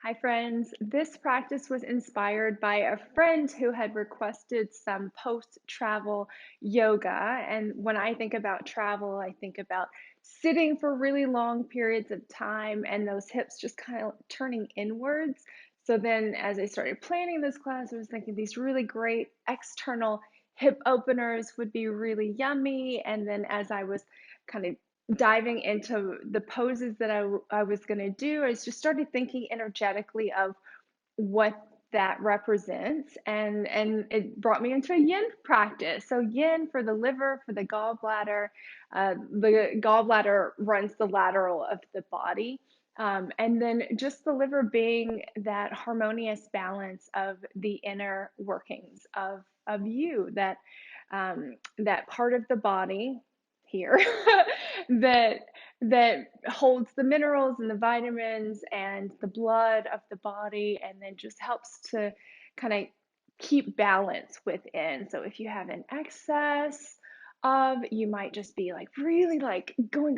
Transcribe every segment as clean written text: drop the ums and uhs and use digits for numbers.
Hi, friends. This practice was inspired by a friend who had requested some post travel yoga. And when I think about travel, I think about sitting for really long periods of time and those hips just kind of turning inwards. So then, as I started planning this class, I was thinking these really great external hip openers would be really yummy. And then, as I was kind of diving into the poses that I was going to do, I just started thinking energetically of what that represents, and it brought me into a yin practice. So yin for the liver, for the gallbladder. The gallbladder runs the lateral of the body. And then just the liver being that harmonious balance of the inner workings of you, that part of the body here that holds the minerals and the vitamins and the blood of the body, and then just helps to kind of keep balance within. So if you have an excess of, you might just be like really like going,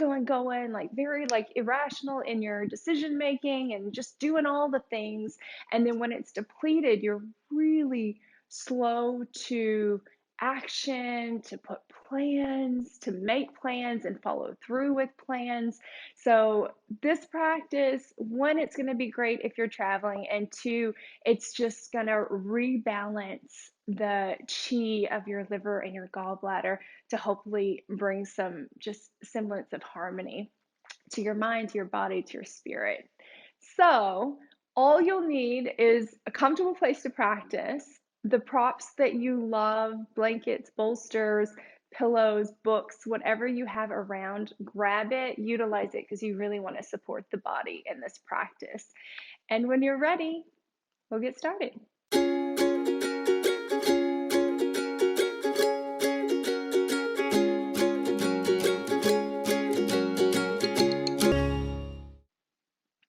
like very like irrational in your decision making and just doing all the things. And then when it's depleted, you're really slow to action, to put plans, to make plans and follow through with plans. So, this practice, one, it's going to be great if you're traveling, and two, it's just going to rebalance the chi of your liver and your gallbladder to hopefully bring some just semblance of harmony to your mind, to your body, to your spirit. So, all you'll need is a comfortable place to practice, the props that you love, blankets, bolsters, pillows, books, whatever you have around, grab it, utilize it, because you really want to support the body in this practice. And when you're ready, we'll get started.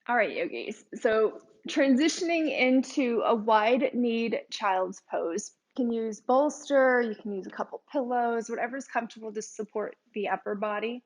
All right, yogis. So transitioning into a wide kneed child's pose. You can use bolster, you can use a couple pillows, whatever's comfortable to support the upper body.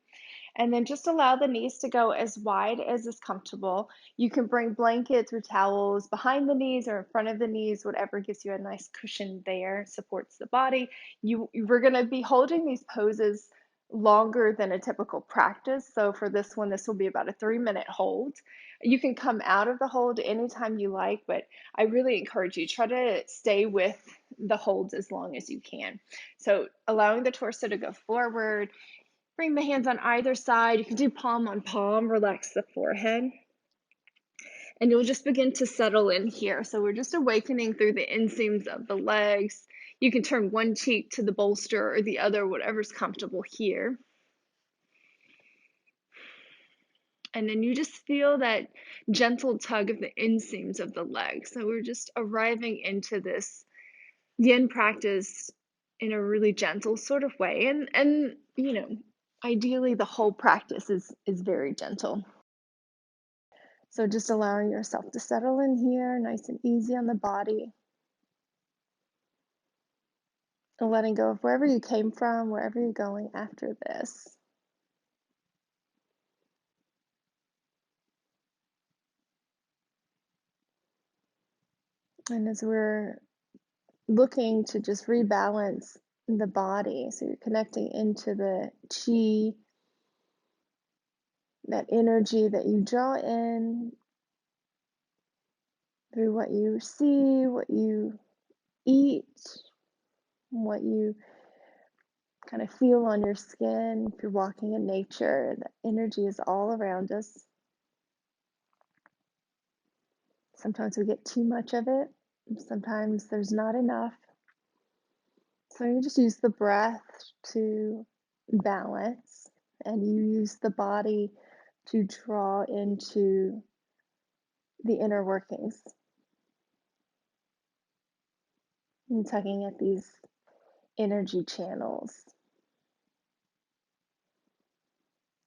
And then just allow the knees to go as wide as is comfortable. You can bring blankets or towels behind the knees or in front of the knees, whatever gives you a nice cushion there, supports the body. We're going to be holding these poses longer than a typical practice. So for this one, this will be about a 3-minute hold. You can come out of the hold anytime you like, but I really encourage you, try to stay with the holds as long as you can. So allowing the torso to go forward, bring the hands on either side. You can do palm on palm, relax the forehead. And you'll just begin to settle in here. So we're just awakening through the inseams of the legs. You can turn one cheek to the bolster or the other, whatever's comfortable here. And then you just feel that gentle tug of the inseams of the legs. So we're just arriving into this yin practice in a really gentle sort of way. And ideally the whole practice is very gentle. So just allowing yourself to settle in here, nice and easy on the body. And letting go of wherever you came from, wherever you're going after this. And as we're looking to just rebalance the body, so you're connecting into the chi, that energy that you draw in through what you see, what you eat, what you kind of feel on your skin. If you're walking in nature, the energy is all around us. Sometimes we get too much of it, sometimes there's not enough. So you just use the breath to balance, and you use the body to draw into the inner workings and tugging at these energy channels.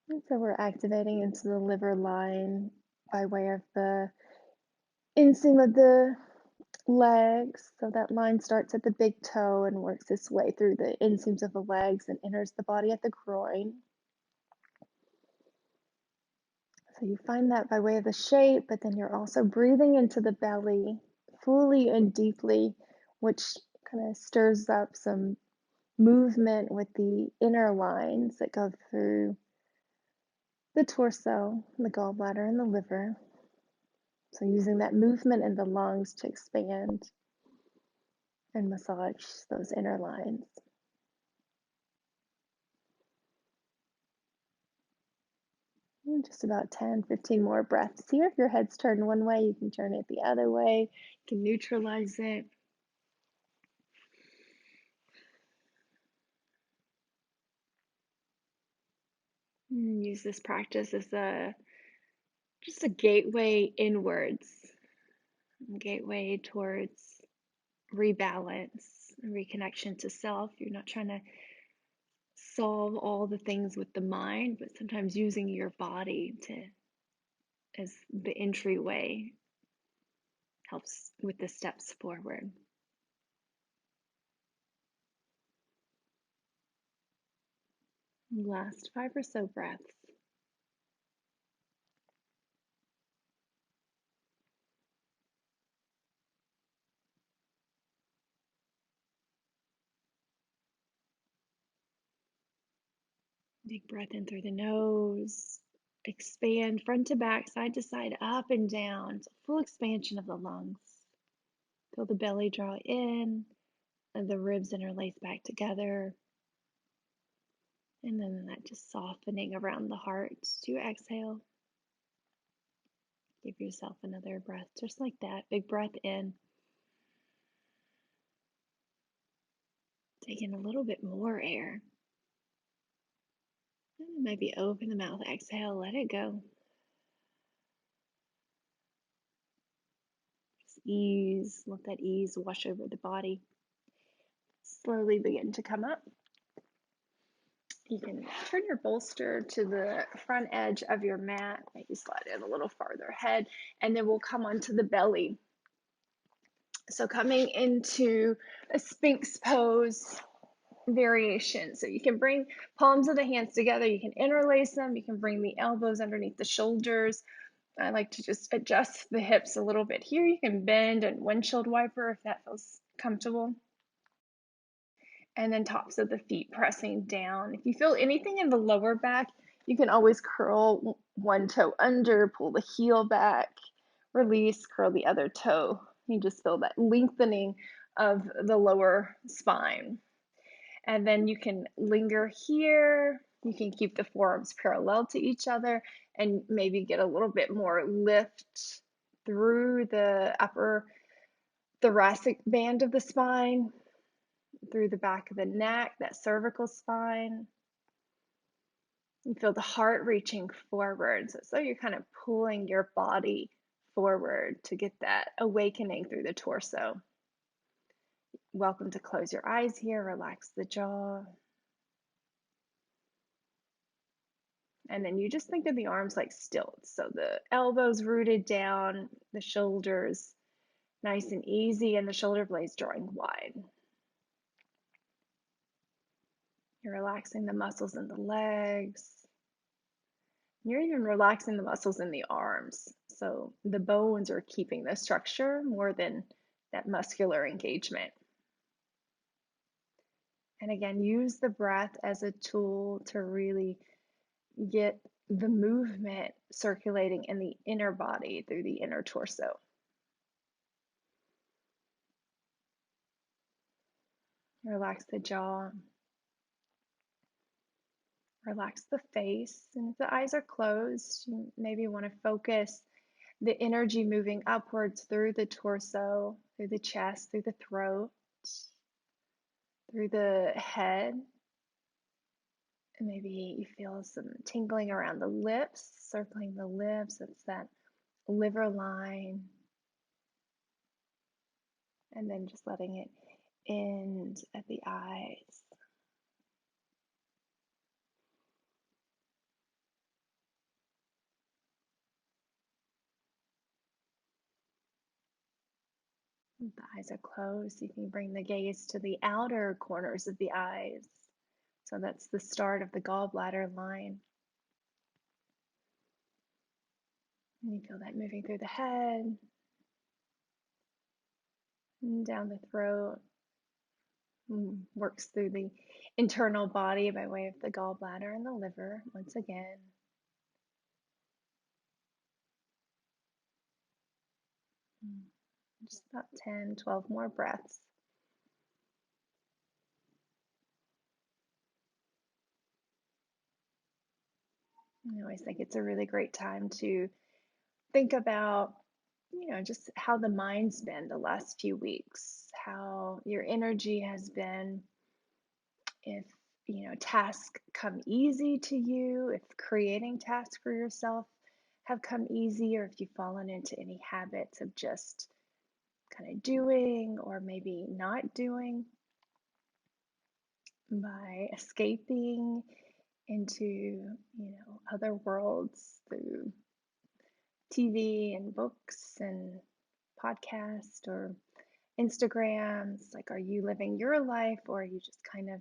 And so we're activating into the liver line by way of the inseam of the legs. So that line starts at the big toe and works its way through the inseams of the legs and enters the body at the groin. So you find that by way of the shape, but then you're also breathing into the belly fully and deeply, which kind of stirs up some movement with the inner lines that go through the torso, the gallbladder, and the liver. So using that movement in the lungs to expand and massage those inner lines. And just about 10, 15 more breaths here. If your head's turned one way, you can turn it the other way. You can neutralize it. And use this practice as just a gateway inwards, a gateway towards rebalance, reconnection to self. You're not trying to solve all the things with the mind, but sometimes using your body to as the entryway helps with the steps forward. Last 5 or so breaths. Big breath in through the nose. Expand front to back, side to side, up and down. It's a full expansion of the lungs. Feel the belly draw in and the ribs interlace back together. And then that just softening around the heart to exhale. Give yourself another breath just like that. Big breath in. Take in a little bit more air. And maybe open the mouth, exhale, let it go. Just ease, let that ease wash over the body. Slowly begin to come up. You can turn your bolster to the front edge of your mat, maybe slide it a little farther ahead, and then we'll come onto the belly. So coming into a Sphinx Pose variation. So you can bring palms of the hands together, you can interlace them, you can bring the elbows underneath the shoulders. I like to just adjust the hips a little bit here. You can bend and windshield wiper if that feels comfortable. And then tops of the feet pressing down. If you feel anything in the lower back, you can always curl one toe under, pull the heel back, release, curl the other toe. You just feel that lengthening of the lower spine. And then you can linger here. You can keep the forearms parallel to each other and maybe get a little bit more lift through the upper thoracic band of the spine, through the back of the neck, that cervical spine. You feel the heart reaching forward. So you're kind of pulling your body forward to get that awakening through the torso. Welcome to close your eyes here, relax the jaw. And then you just think of the arms like stilts. So the elbows rooted down, the shoulders nice and easy, and the shoulder blades drawing wide. You're relaxing the muscles in the legs. You're even relaxing the muscles in the arms. So the bones are keeping the structure more than that muscular engagement. And again, use the breath as a tool to really get the movement circulating in the inner body through the inner torso. Relax the jaw. Relax the face. And if the eyes are closed, you maybe want to focus the energy moving upwards through the torso, through the chest, through the throat, through the head. And maybe you feel some tingling around the lips, circling the lips. It's that liver line. And then just letting it end at the eyes. If the eyes are closed, you can bring the gaze to the outer corners of the eyes. So that's the start of the gallbladder line. And you feel that moving through the head and down the throat, works through the internal body by way of the gallbladder and the liver once again. Just about 10, 12 more breaths. I always think it's a really great time to think about, just how the mind's been the last few weeks, how your energy has been, if, tasks come easy to you, if creating tasks for yourself have come easy, or if you've fallen into any habits of just kind of doing or maybe not doing by escaping into, other worlds through TV and books and podcast or Instagrams. Like, are you living your life, or are you just kind of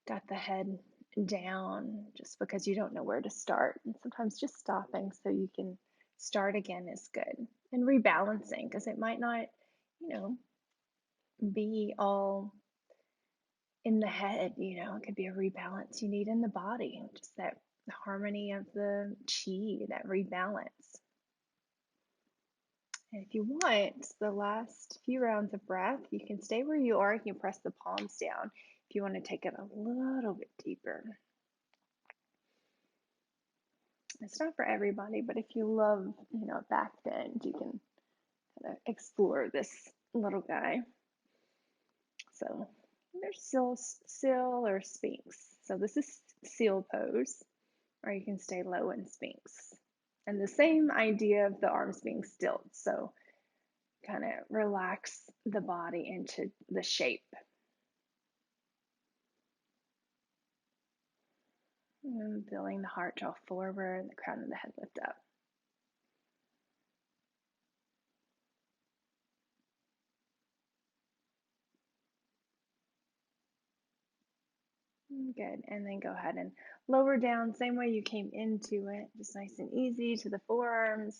got the head down just because you don't know where to start? And sometimes just stopping so you can start again is good. And rebalancing, because it might not, you know, be all in the head, it could be a rebalance you need in the body, just that harmony of the chi, that rebalance. And if you want the last few rounds of breath, you can stay where you are. You can press the palms down if you want to take it a little bit deeper. It's not for everybody, but if you love, back bend, you can kind of explore this little guy. So there's seal or Sphinx. So this is seal pose, or you can stay low in Sphinx. And the same idea of the arms being still. So kind of relax the body into the shape. And feeling the heart draw forward and the crown of the head lift up. Good. And then go ahead and lower down, same way you came into it, just nice and easy to the forearms.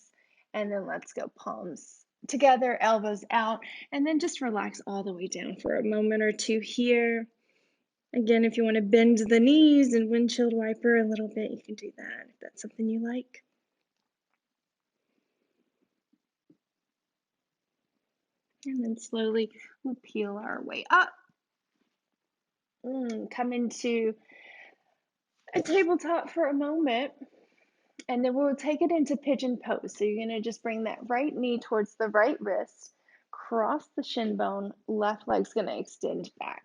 And then let's go palms together, elbows out, and then just relax all the way down for a moment or two here. Again, if you want to bend the knees and windshield wiper a little bit, you can do that if that's something you like. And then slowly we'll peel our way up. Come into a tabletop for a moment. And then we'll take it into Pigeon Pose. So you're going to just bring that right knee towards the right wrist, cross the shin bone, left leg's going to extend back.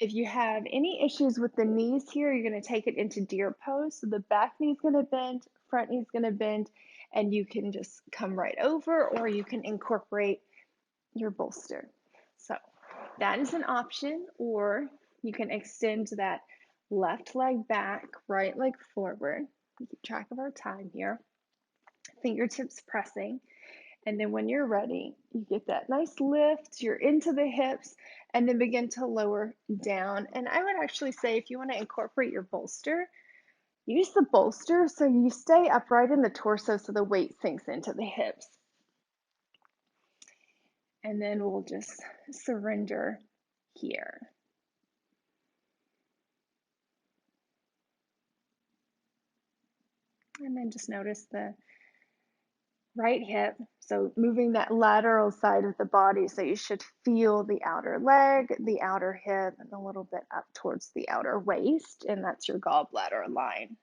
If you have any issues with the knees here, you're going to take it into Deer Pose. So the back knee's going to bend, front knee's going to bend, and you can just come right over, or you can incorporate your bolster. So that is an option, or you can extend that left leg back, right leg forward. Keep track of our time here. Fingertips pressing. And then when you're ready, you get that nice lift, you're into the hips, and then begin to lower down. And I would actually say, if you want to incorporate your bolster, use the bolster so you stay upright in the torso so the weight sinks into the hips. And then we'll just surrender here. And then just notice the right hip. So moving that lateral side of the body. So you should feel the outer leg, the outer hip, and a little bit up towards the outer waist. And that's your gallbladder line.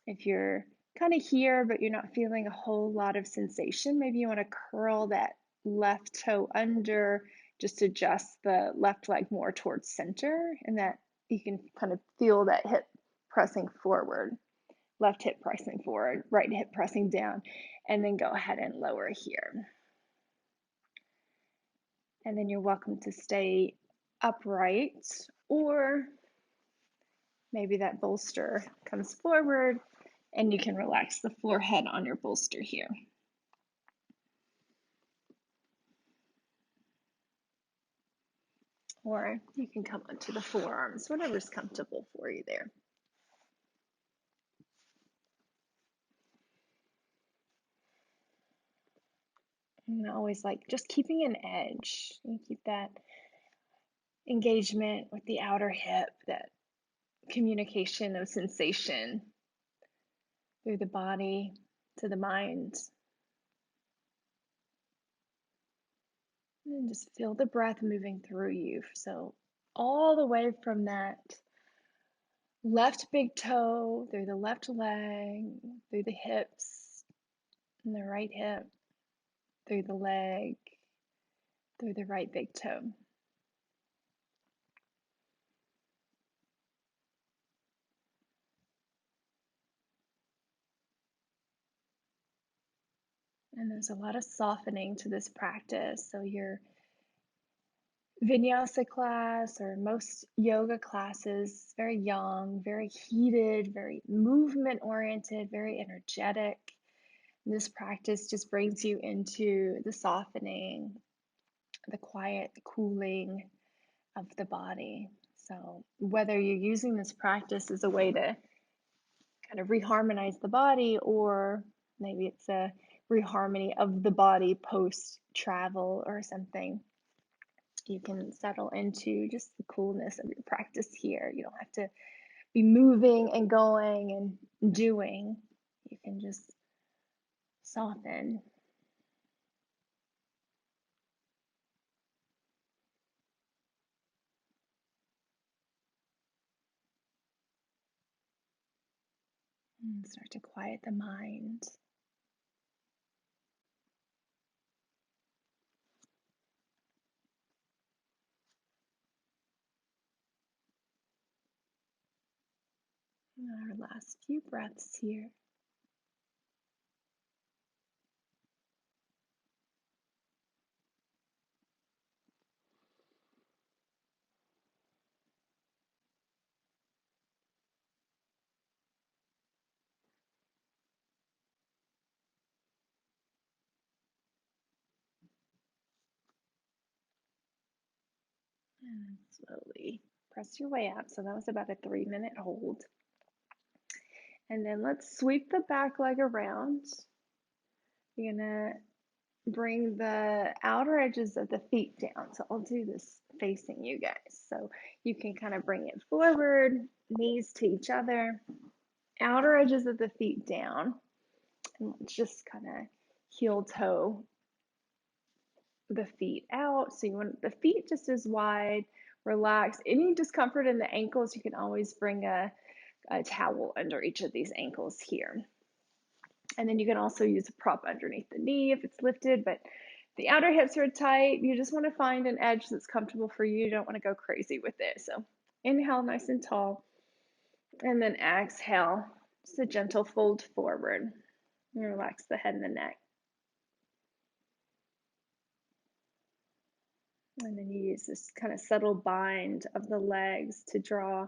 If you're kind of here, but you're not feeling a whole lot of sensation, maybe you want to curl that left toe under, just adjust the left leg more towards center, and that you can kind of feel that hip pressing forward. Left hip pressing forward, right hip pressing down, and then go ahead and lower here. And then you're welcome to stay upright, or maybe that bolster comes forward and you can relax the forehead on your bolster here. Or you can come onto the forearms, whatever's comfortable for you there. And I always like just keeping an edge. You keep that engagement with the outer hip, that communication of sensation through the body to the mind. And just feel the breath moving through you. So, all the way from that left big toe, through the left leg, through the hips, and the right hip, through the leg, through the right big toe. And there's a lot of softening to this practice. So, your vinyasa class or most yoga classes, very young, very heated, very movement oriented, very energetic. And this practice just brings you into the softening, the quiet cooling of the body. So, whether you're using this practice as a way to kind of reharmonize the body, or maybe it's a reharmony of the body post travel or something, you can settle into just the coolness of your practice here. You don't have to be moving and going and doing, you can just soften. And start to quiet the mind. Our last few breaths here. And slowly press your way out. So that was about a 3-minute hold. And then let's sweep the back leg around. You're gonna bring the outer edges of the feet down. So I'll do this facing you guys. So you can kind of bring it forward, knees to each other, outer edges of the feet down. And let's just kind of heel toe the feet out. So you want the feet just as wide, relax. Any discomfort in the ankles, you can always bring a towel under each of these ankles here. And then you can also use a prop underneath the knee if it's lifted, but the outer hips are tight. You just want to find an edge that's comfortable for you. You don't want to go crazy with it. So inhale nice and tall, and then exhale, just a gentle fold forward. And relax the head and the neck. And then you use this kind of subtle bind of the legs to draw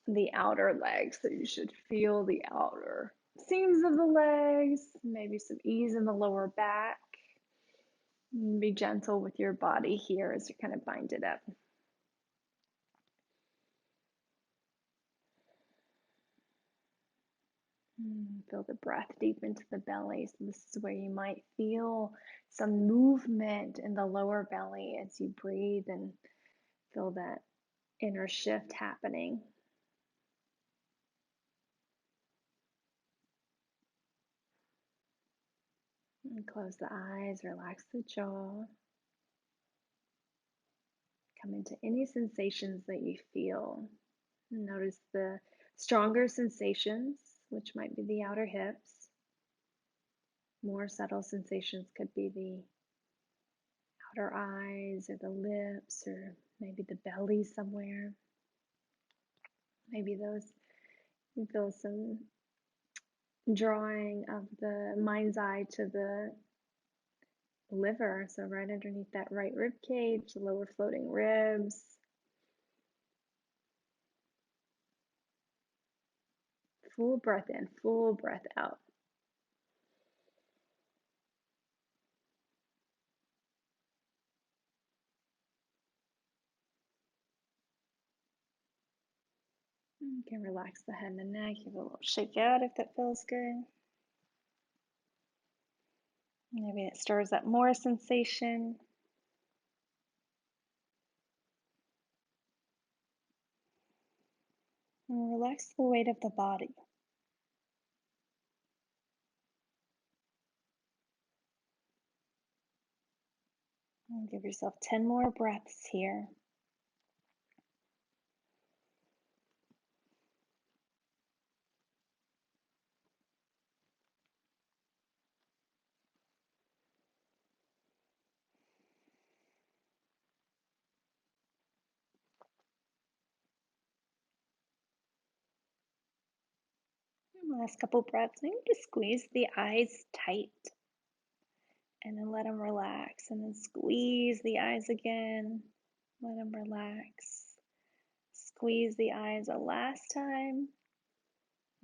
the outer legs. So you should feel the outer seams of the legs, maybe some ease in the lower back. And be gentle with your body here as you kind of bind it up. Feel the breath deep into the belly. So this is where you might feel some movement in the lower belly as you breathe and feel that inner shift happening. And close the eyes, relax the jaw. Come into any sensations that you feel. Notice the stronger sensations, which might be the outer hips. More subtle sensations could be the outer eyes or the lips or maybe the belly somewhere. Maybe those, you feel some drawing of the mind's eye to the liver. So right underneath that right rib cage, the lower floating ribs. Full breath in, full breath out. You can relax the head and the neck. Give it a little shake out if that feels good. Maybe it stirs up more sensation. And relax the weight of the body. And give yourself 10 more breaths here. Last couple breaths, maybe just squeeze the eyes tight and then let them relax. And then squeeze the eyes again, let them relax. Squeeze the eyes a last time,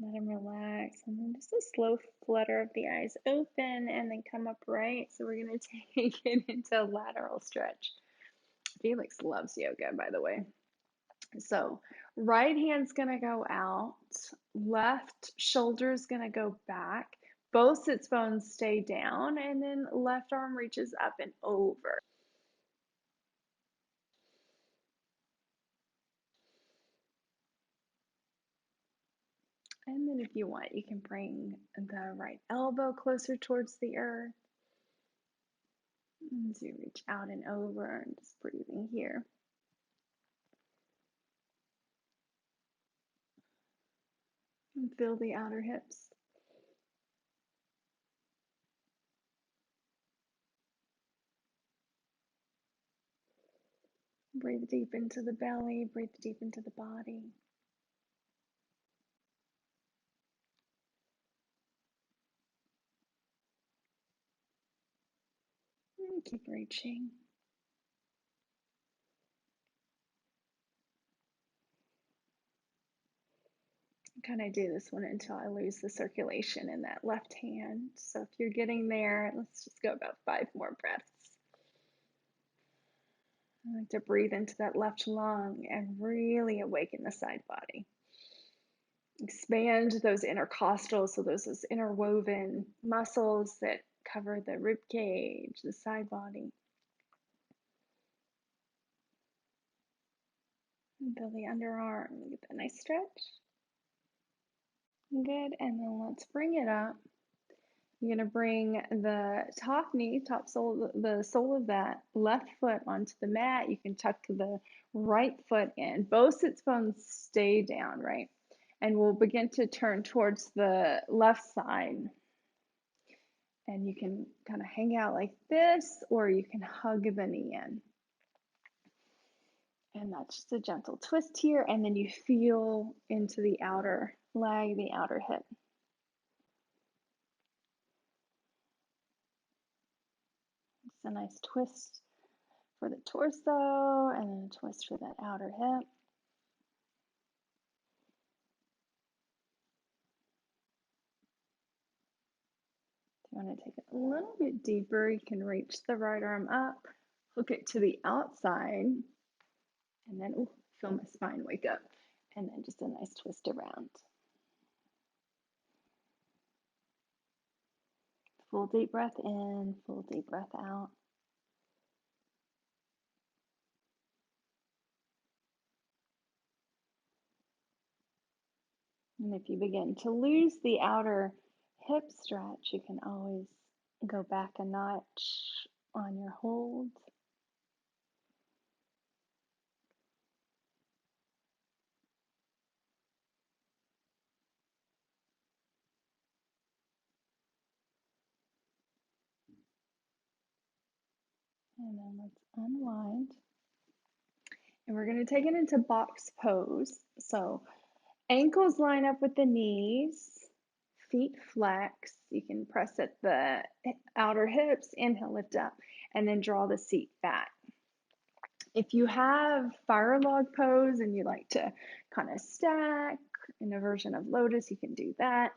let them relax. And then just a slow flutter of the eyes open and then come upright. So we're going to take it into lateral stretch. Felix loves yoga, by the way. So right hand's gonna go out, left shoulder's gonna go back, both sits bones stay down, and then left arm reaches up and over. And then if you want, you can bring the right elbow closer towards the earth. As you reach out and over, and just breathing here. And feel the outer hips. Breathe deep into the belly, breathe deep into the body. And keep reaching. Kind of do this one until I lose the circulation in that left hand. So if you're getting there, let's just go about 5 more breaths. I like to breathe into that left lung and really awaken the side body. Expand those intercostals, so those interwoven muscles that cover the rib cage, the side body. And feel the underarm, get that nice stretch. Good, and then let's bring it up. You're going to bring the top knee, top sole, the sole of that left foot onto the mat. You can tuck the right foot in. Both sits bones stay down, right? And we'll begin to turn towards the left side. And you can kind of hang out like this, or you can hug the knee in. And that's just a gentle twist here. And then you feel into the outer leg, the outer hip. Just a nice twist for the torso, and then a twist for that outer hip. If you want to take it a little bit deeper, you can reach the right arm up, hook it to the outside, and then feel my spine wake up, and then just a nice twist around. Full deep breath in, full deep breath out. And if you begin to lose the outer hip stretch, you can always go back a notch on your hold. And then let's unwind. And we're going to take it into box pose. So ankles line up with the knees, feet flex. You can press at the outer hips, inhale, lift up, and then draw the seat back. If you have fire log pose and you like to kind of stack in a version of lotus, you can do that.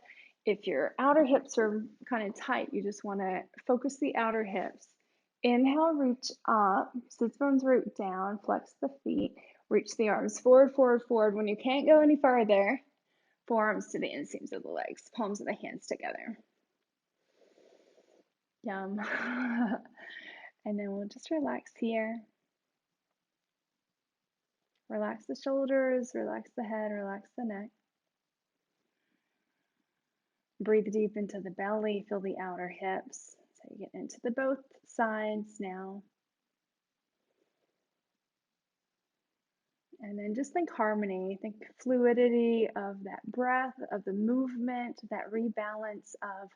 If your outer hips are kind of tight, you just want to focus the outer hips. Inhale, reach up, sits bones root down, flex the feet, reach the arms forward, forward, forward. When you can't go any farther, forearms to the inseams of the legs, palms of the hands together. Yum. And then we'll just relax here. Relax the shoulders, relax the head, relax the neck. Breathe deep into the belly, feel the outer hips. So you get into the both sides now. And then just think harmony, think fluidity of that breath, of the movement, that rebalance of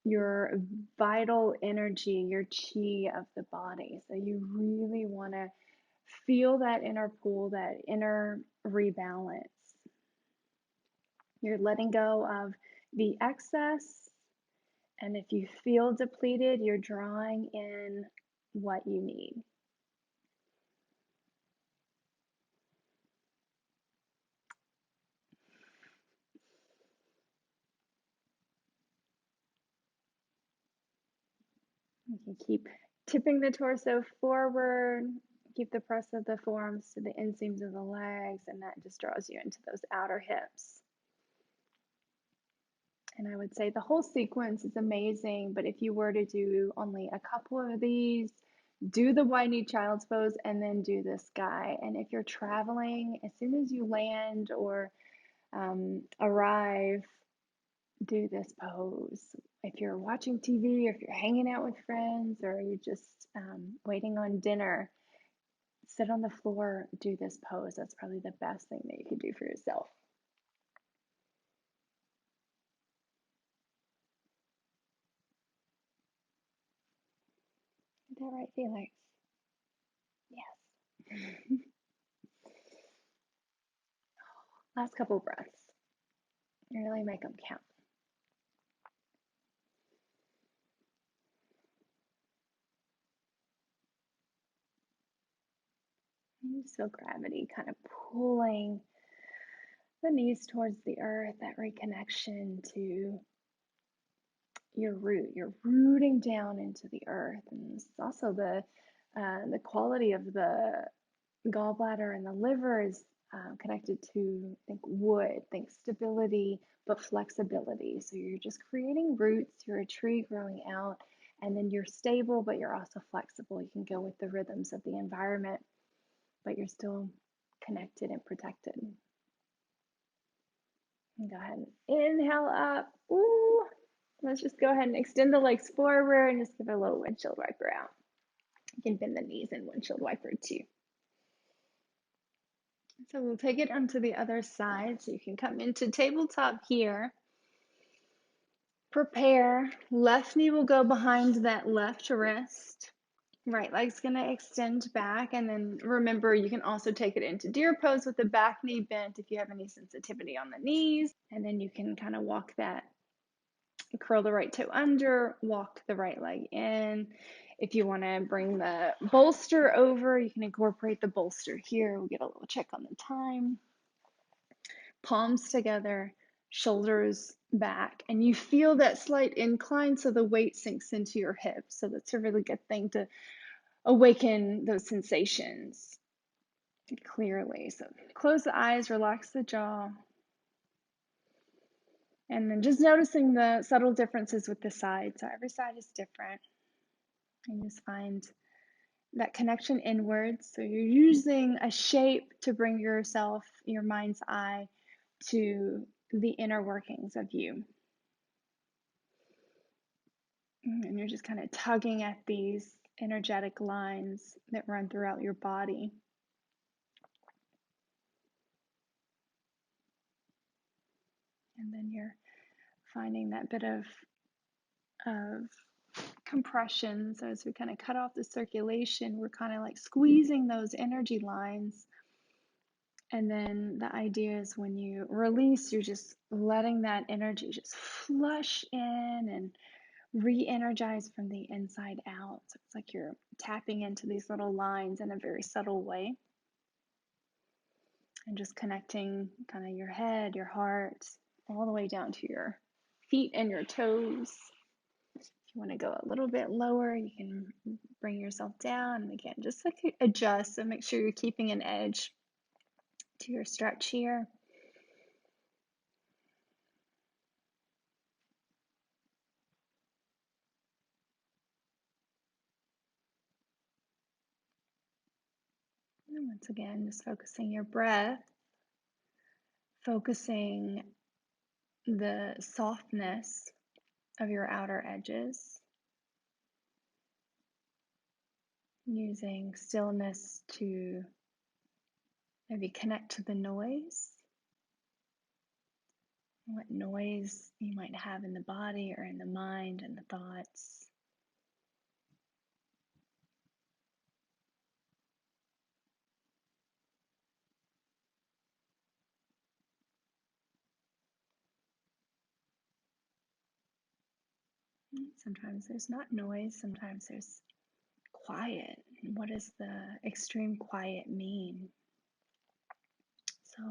your vital energy, your chi of the body. So you really want to feel that inner pull, that inner rebalance. You're letting go of the excess. And if you feel depleted, you're drawing in what you need. You can keep tipping the torso forward, keep the press of the forearms to the inseams of the legs, and that just draws you into those outer hips. And I would say the whole sequence is amazing, but if you were to do only a couple of these, do the YIN child's pose and then do this guy. And if you're traveling, as soon as you land or arrive, do this pose. If you're watching TV, or if you're hanging out with friends, or you're just waiting on dinner, sit on the floor, do this pose. That's probably the best thing that you could do for yourself. Is that right, Felix? Yes. Last couple breaths. Really make them count. You just feel gravity kind of pulling the knees towards the earth, that reconnection to your root. You're rooting down into the earth. And this is also the quality of the gallbladder and the liver is connected to, think wood, think stability, but flexibility. So you're just creating roots, you're a tree growing out, and then you're stable, but you're also flexible. You can go with the rhythms of the environment, but you're still connected and protected. And go ahead and inhale up. Ooh. Let's just go ahead and extend the legs forward and just give it a little windshield wiper out. You can bend the knees and windshield wiper too. So we'll take it onto the other side. So you can come into tabletop here. Prepare. Left knee will go behind that left wrist. Right leg's going to extend back. And then remember, you can also take it into deer pose with the back knee bent if you have any sensitivity on the knees. And then you can kind of walk that, curl the right toe under, walk the right leg in. If you want to bring the bolster over, you can incorporate the bolster here. We'll get a little check on the time. Palms together, shoulders back, and you feel that slight incline so the weight sinks into your hips. So that's a really good thing to awaken those sensations clearly. So close the eyes, relax the jaw. And then just noticing the subtle differences with the side. So every side is different. And just find that connection inwards. So you're using a shape to bring yourself, your mind's eye, to the inner workings of you. And you're just kind of tugging at these energetic lines that run throughout your body. And then you're finding that bit of compression. So as we kind of cut off the circulation, we're kind of like squeezing those energy lines. And then the idea is when you release, you're just letting that energy just flush in and re-energize from the inside out. So it's like you're tapping into these little lines in a very subtle way. And just connecting kind of your head, your heart, all the way down to your feet and your toes. If you want to go a little bit lower, you can bring yourself down. And again, just like adjust. So make sure you're keeping an edge to your stretch here. And once again, just focusing your breath, focusing the softness of your outer edges, using stillness to maybe connect to the noise, what noise you might have in the body or in the mind and the thoughts. Sometimes there's not noise, sometimes there's quiet. What does the extreme quiet mean? So,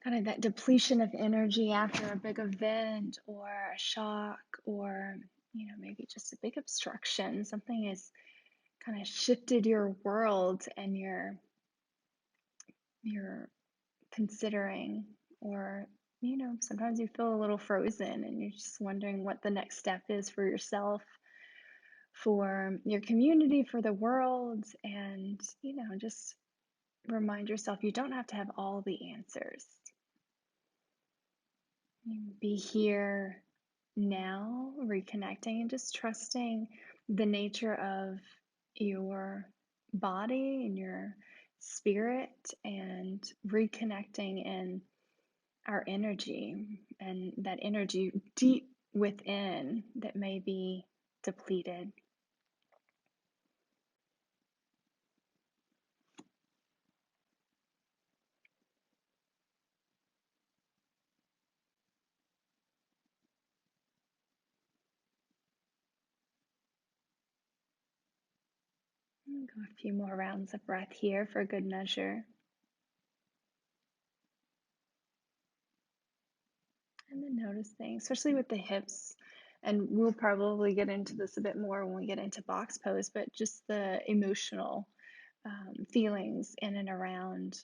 kind of that depletion of energy after a big event or a shock or, maybe just a big obstruction. Something has kind of shifted your world and you're considering, or, sometimes you feel a little frozen and you're just wondering what the next step is for yourself, for your community, for the world, and, just remind yourself you don't have to have all the answers. Be here now, reconnecting and just trusting the nature of your body and your spirit and reconnecting in our energy and that energy deep within that may be depleted. Go a few more rounds of breath here for good measure. And then notice things, especially with the hips. And we'll probably get into this a bit more when we get into box pose, but just the emotional feelings in and around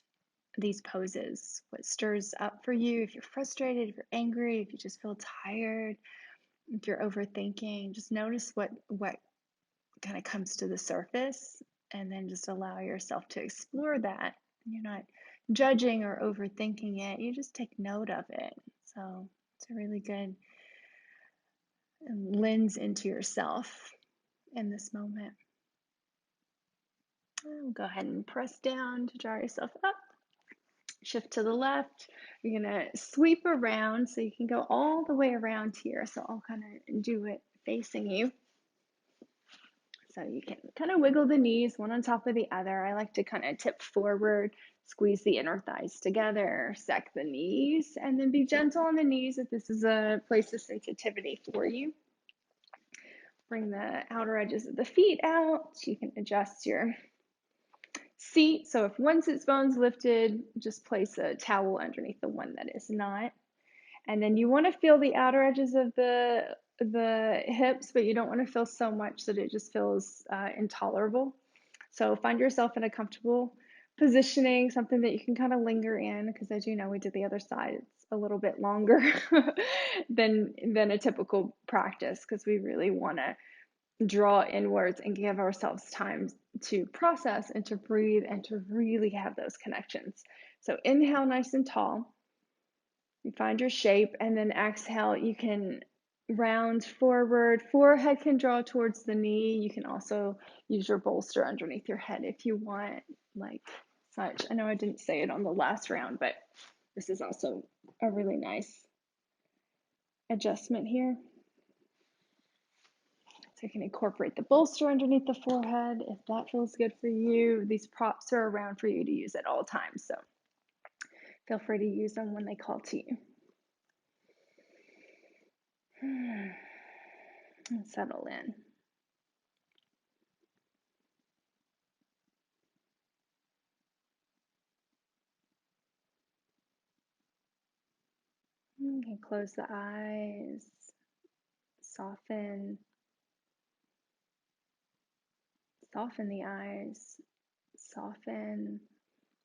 these poses. What stirs up for you, if you're frustrated, if you're angry, if you just feel tired, if you're overthinking, just notice what kind of comes to the surface and then just allow yourself to explore that. You're not judging or overthinking it, you just take note of it. So it's a really good lens into yourself in this moment. Go ahead and press down to draw yourself up. Shift to the left. You're going to sweep around so you can go all the way around here. So I'll kind of do it facing you. So you can kind of wiggle the knees one on top of the other. I like to kind of tip forward, squeeze the inner thighs together, stack the knees, and then be gentle on the knees if this is a place of sensitivity for you. Bring the outer edges of the feet out. You can adjust your seat. So if one sits bone's lifted, just place a towel underneath the one that is not. And then you want to feel the outer edges of the hips, but you don't want to feel so much that it just feels intolerable. So find yourself in a comfortable positioning, something that you can kind of linger in, because as you know, we did the other side. It's a little bit longer than a typical practice, because we really want to draw inwards and give ourselves time to process and to breathe and to really have those connections. So inhale nice and tall. You find your shape, and then exhale, you can round forward. Forehead can draw towards the knee. You can also use your bolster underneath your head if you want, like such. I know I didn't say it on the last round, but this is also a really nice adjustment here. So you can incorporate the bolster underneath the forehead if that feels good for you. These props are around for you to use at all times, so feel free to use them when they call to you. And settle in. You can close the eyes, soften the eyes, soften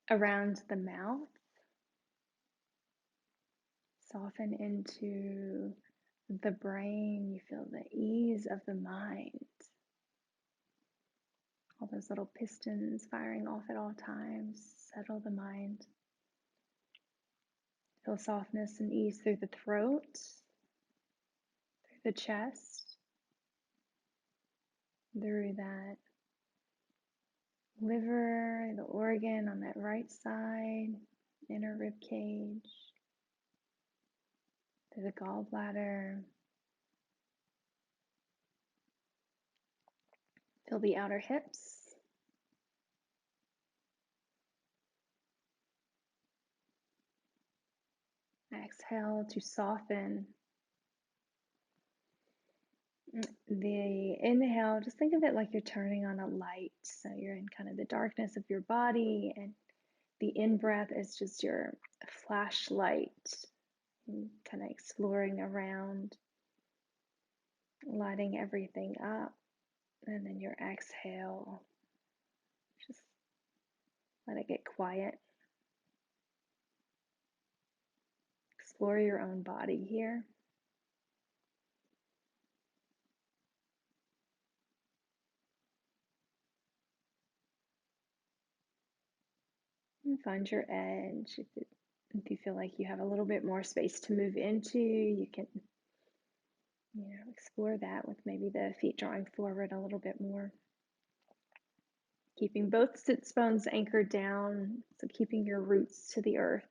around the mouth, soften into the brain. You feel the ease of the mind. All those little pistons firing off at all times. Settle the mind. Feel softness and ease through the throat, through the chest, through that liver, the organ on that right side, inner rib cage, through the gallbladder. Feel the outer hips. Exhale to soften. The inhale, just think of it like you're turning on a light. So you're in kind of the darkness of your body, and the in breath is just your flashlight, kind of exploring around, lighting everything up. And then your exhale, just let it get quiet. Explore your own body here. And find your edge. If you feel like you have a little bit more space to move into, you can explore that with maybe the feet drawing forward a little bit more. Keeping both sits bones anchored down, so keeping your roots to the earth.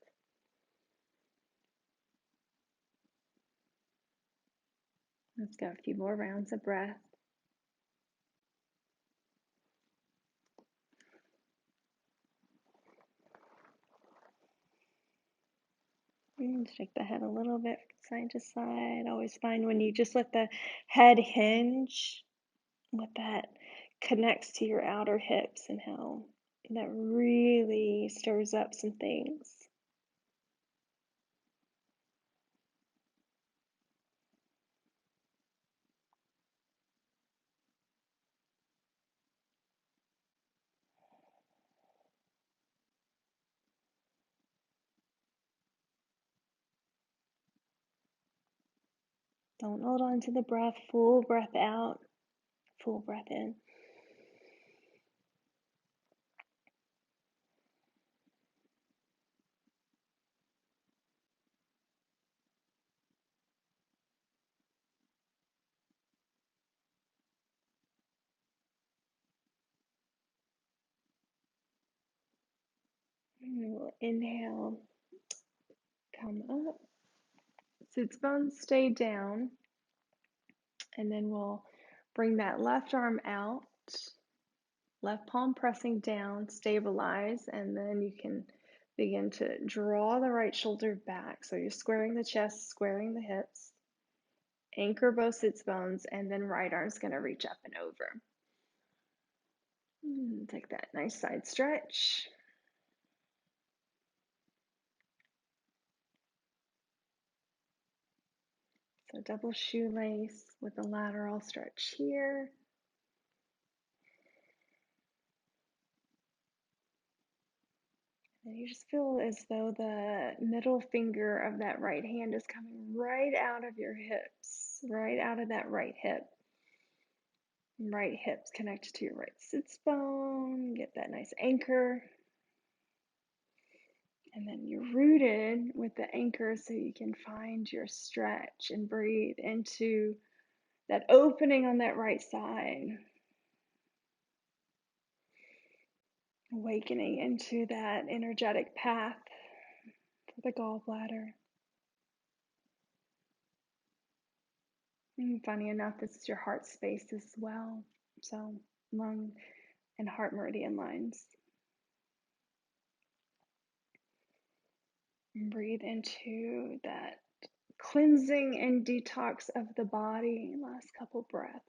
Let's go a few more rounds of breath. And shake the head a little bit side to side. Always find when you just let the head hinge, what that connects to your outer hips and how that really stirs up some things. Don't hold on to the breath. Full breath out, full breath in. And we'll inhale, come up. Sits bones stay down. And then we'll bring that left arm out, left palm pressing down, stabilize, and then you can begin to draw the right shoulder back. So you're squaring the chest, squaring the hips, anchor both sits bones, and then right arm's gonna reach up and over. Take that nice side stretch. So double shoelace with a lateral stretch here. And you just feel as though the middle finger of that right hand is coming right out of your hips, right out of that right hip. Right hips connected to your right sits bone. Get that nice anchor. And then you're rooted with the anchor so you can find your stretch and breathe into that opening on that right side. Awakening into that energetic path for the gallbladder. And funny enough, this is your heart space as well. So lung and heart meridian lines. And breathe into that cleansing and detox of the body. Last couple breaths.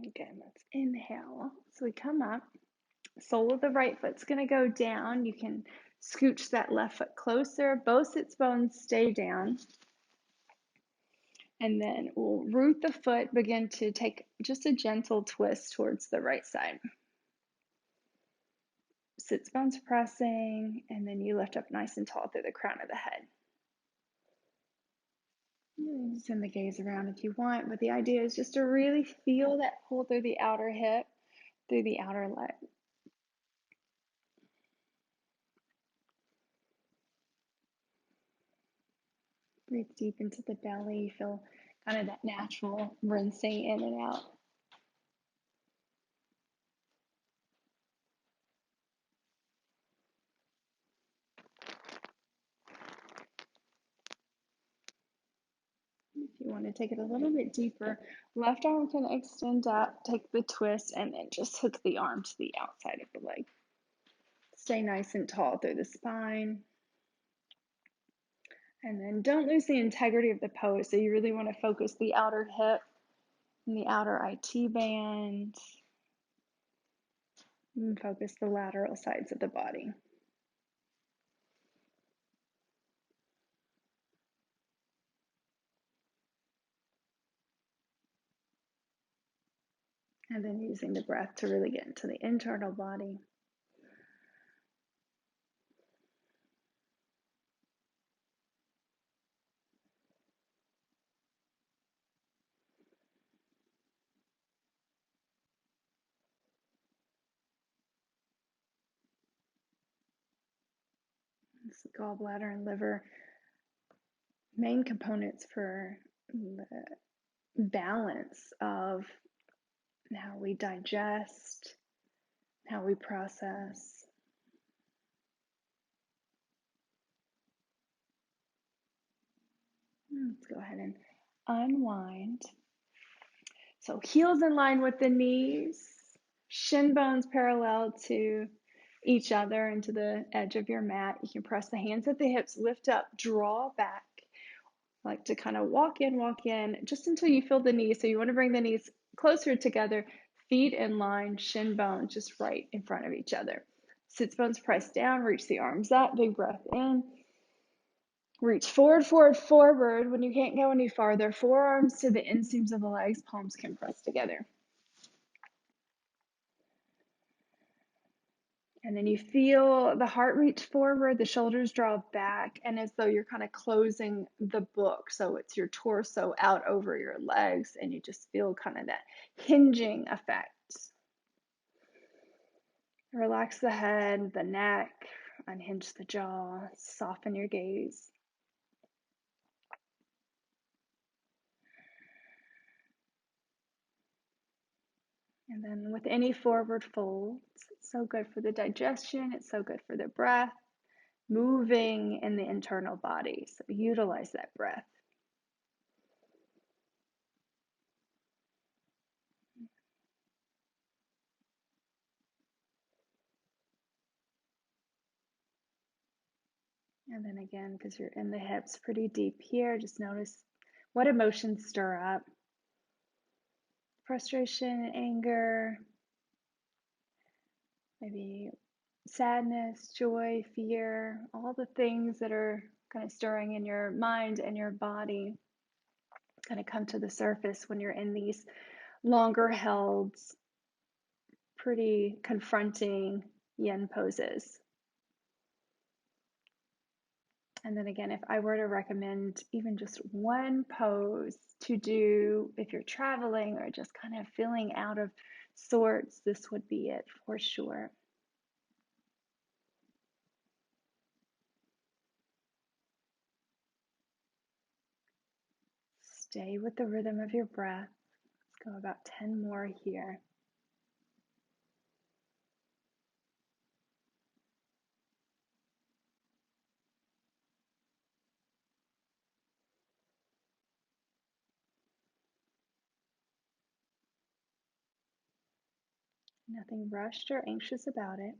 Again, let's inhale. So we come up. Sole of the right foot's going to go down. You can scooch that left foot closer. Both sits bones stay down. And then we'll root the foot, begin to take just a gentle twist towards the right side. Sits bones pressing, and then you lift up nice and tall through the crown of the head. You can send the gaze around if you want, but the idea is just to really feel that pull through the outer hip, through the outer leg. Breathe deep into the belly. You feel kind of that natural rinsing in and out. If you want to take it a little bit deeper, left arm can extend up, take the twist, and then just hook the arm to the outside of the leg. Stay nice and tall through the spine. And then don't lose the integrity of the pose. So you really want to focus the outer hip and the outer IT band. And focus the lateral sides of the body. And then using the breath to really get into the internal body. It's the gallbladder and liver, main components for the balance of how we digest, how we process. Let's go ahead and unwind. So heels in line with the knees, shin bones parallel to each other and to the edge of your mat. You can press the hands at the hips, lift up, draw back. Like to kind of walk in just until you feel the knees. So you want to bring the knees closer together, feet in line, shin bones just right in front of each other. Sits bones press down, reach the arms up, big breath in. Reach forward, forward, forward. When you can't go any farther, forearms to the inseams of the legs, palms can press together. And then you feel the heart reach forward, the shoulders draw back, and as though you're kind of closing the book. So it's your torso out over your legs, and you just feel kind of that hinging effect. Relax the head, the neck, unhinge the jaw, soften your gaze. And then with any forward folds, it's so good for the digestion, it's so good for the breath, moving in the internal body. So utilize that breath. And then again, because you're in the hips pretty deep here, just notice what emotions stir up. Frustration, anger, maybe sadness, joy, fear, all the things that are kind of stirring in your mind and your body kind of come to the surface when you're in these longer held, pretty confronting yin poses. And then again, if I were to recommend even just one pose to do if you're traveling or just kind of feeling out of sorts, this would be it for sure. Stay with the rhythm of your breath. Let's go about 10 more here. Nothing rushed or anxious about it.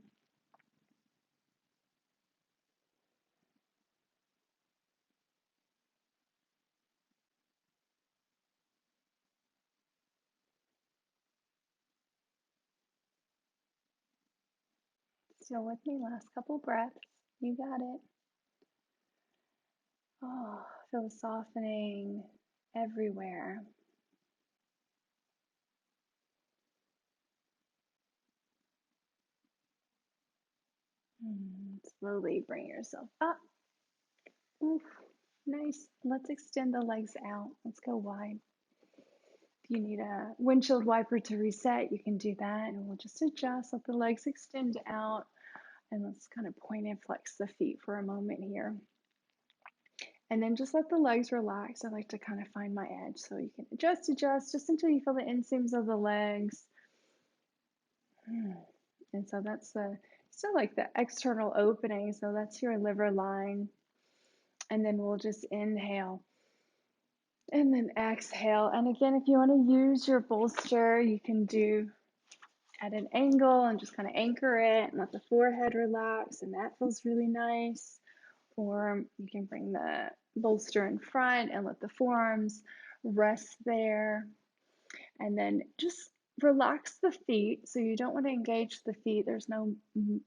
Still with me, last couple breaths. You got it. Oh, feel softening everywhere. Slowly bring yourself up. Oof, nice. Let's extend the legs out. Let's go wide. If you need a windshield wiper to reset, you can do that. And we'll just adjust, let the legs extend out. And let's kind of point and flex the feet for a moment here. And then just let the legs relax. I like to kind of find my edge. So you can adjust just until you feel the inseams of the legs. And so that's still like the external opening. So that's your liver line. And then we'll just inhale and then exhale. And again, if you want to use your bolster, you can do at an angle and just kind of anchor it and let the forehead relax. And that feels really nice. Or you can bring the bolster in front and let the forearms rest there. And then just relax the feet. So you don't want to engage the feet. There's no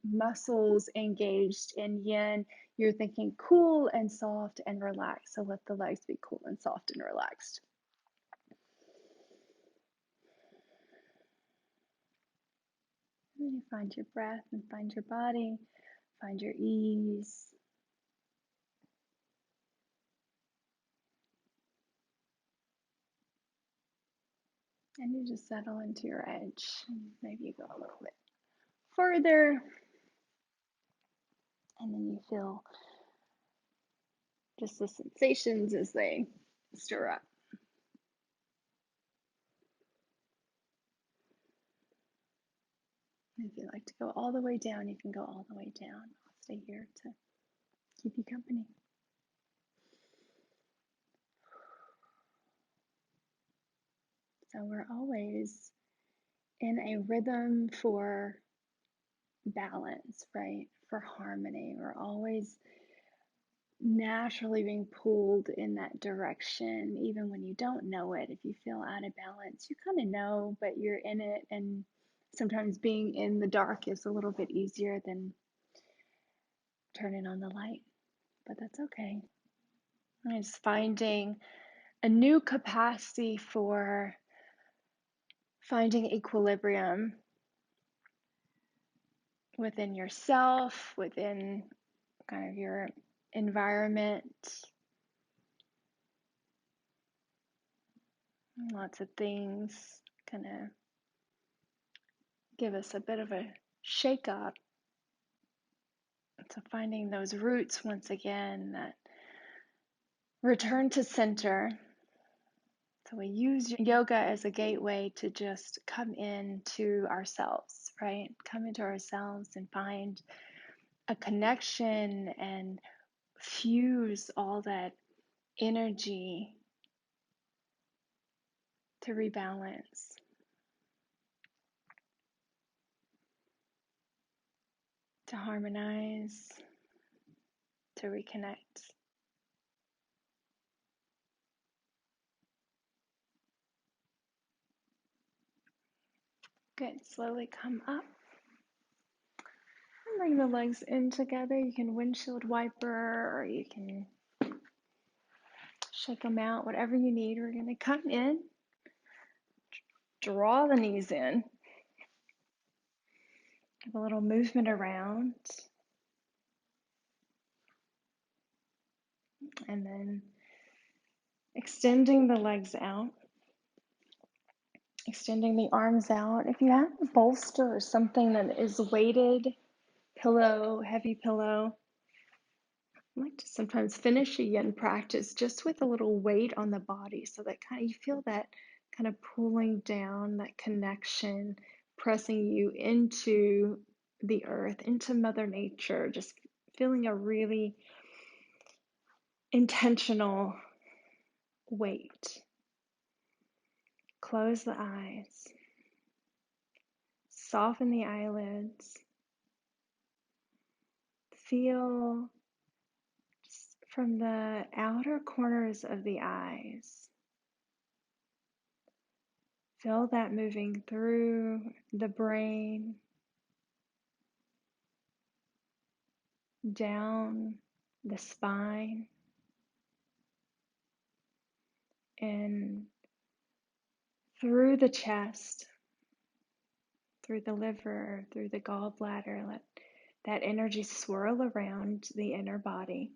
muscles engaged in yin. You're thinking cool and soft and relaxed. So let the legs be cool and soft and relaxed. And you find your breath and find your body, find your ease. And you just settle into your edge. Maybe you go a little bit further. And then you feel just the sensations as they stir up. If you like to go all the way down, you can go all the way down. I'll stay here to keep you company. So we're always in a rhythm for balance, right? For harmony. We're always naturally being pulled in that direction, even when you don't know it. If you feel out of balance, you kind of know, but you're in it. And sometimes being in the dark is a little bit easier than turning on the light, but that's okay. It's finding a new capacity for finding equilibrium within yourself, within kind of your environment. Lots of things kind of give us a bit of a shake up. So finding those roots once again, that return to center. So we use yoga as a gateway to just come into ourselves, right? Come into ourselves and find a connection and fuse all that energy to rebalance, to harmonize, to reconnect. Good. Slowly come up. And bring the legs in together. You can windshield wiper or you can shake them out, whatever you need. We're going to come in, draw the knees in, give a little movement around, and then extending the legs out, extending the arms out. If you have a bolster or something that is weighted, pillow, heavy pillow, I like to sometimes finish a yin practice just with a little weight on the body so that kind of you feel that kind of pulling down, that connection, pressing you into the earth, into Mother Nature, just feeling a really intentional weight. Close the eyes, soften the eyelids, feel just from the outer corners of the eyes. Feel that moving through the brain, down the spine, and through the chest, through the liver, through the gallbladder. Let that energy swirl around the inner body.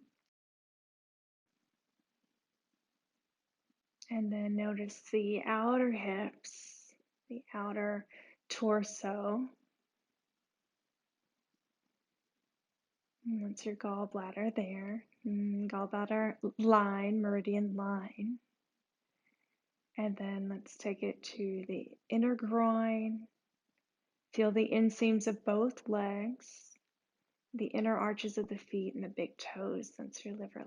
And then notice the outer hips, the outer torso. And that's your gallbladder there. Gallbladder line, meridian line. And then let's take it to the inner groin. Feel the inseams of both legs, the inner arches of the feet, and the big toes. That's your liver line.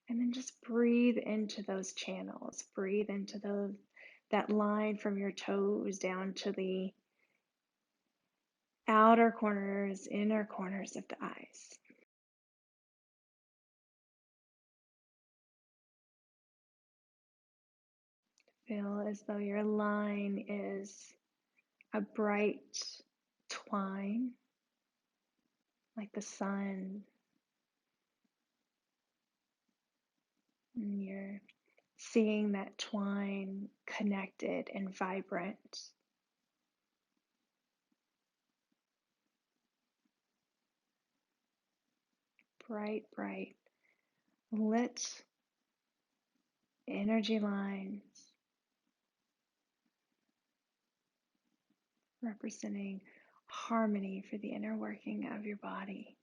And then just breathe into those channels. Breathe into that line from your toes down to the outer corners, inner corners of the eyes. Feel as though your line is a bright twine, like the sun. And you're seeing that twine connected and vibrant. Bright, bright, lit energy lines representing harmony for the inner working of your body.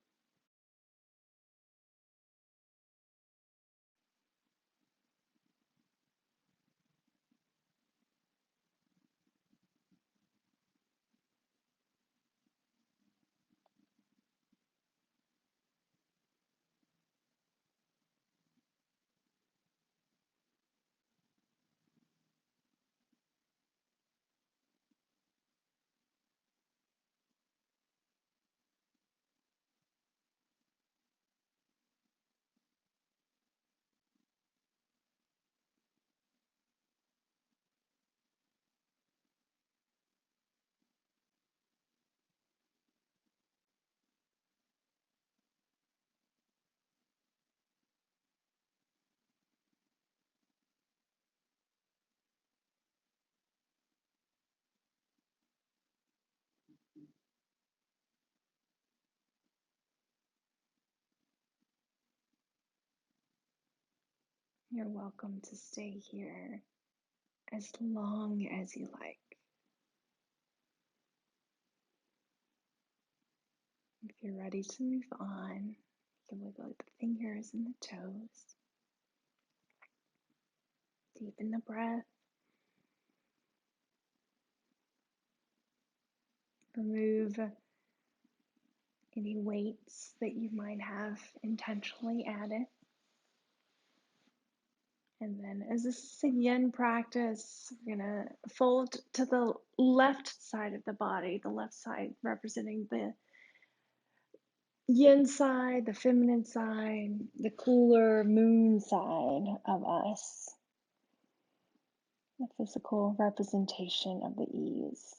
You're welcome to stay here as long as you like. If you're ready to move on, you can wiggle the fingers and the toes. Deepen the breath. Remove any weights that you might have intentionally added. And then as this is a yin practice, we're going to fold to the left side of the body, the left side representing the yin side, the feminine side, the cooler moon side of us. The physical representation of the ease,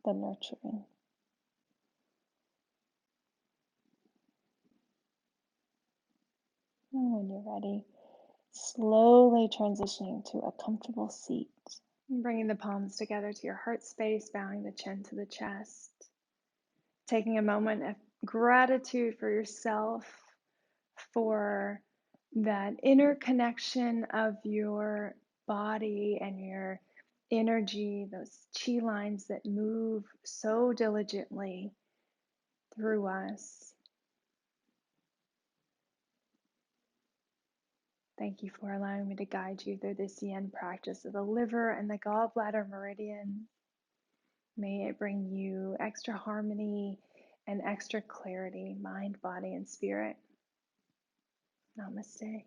the nurturing. And when you're ready, slowly transitioning to a comfortable seat. Bringing the palms together to your heart space, bowing the chin to the chest. Taking a moment of gratitude for yourself, for that inner connection of your body and your energy, those chi lines that move so diligently through us. Thank you for allowing me to guide you through this yin practice of the liver and the gallbladder meridian. May it bring you extra harmony and extra clarity, mind, body, and spirit. Namaste.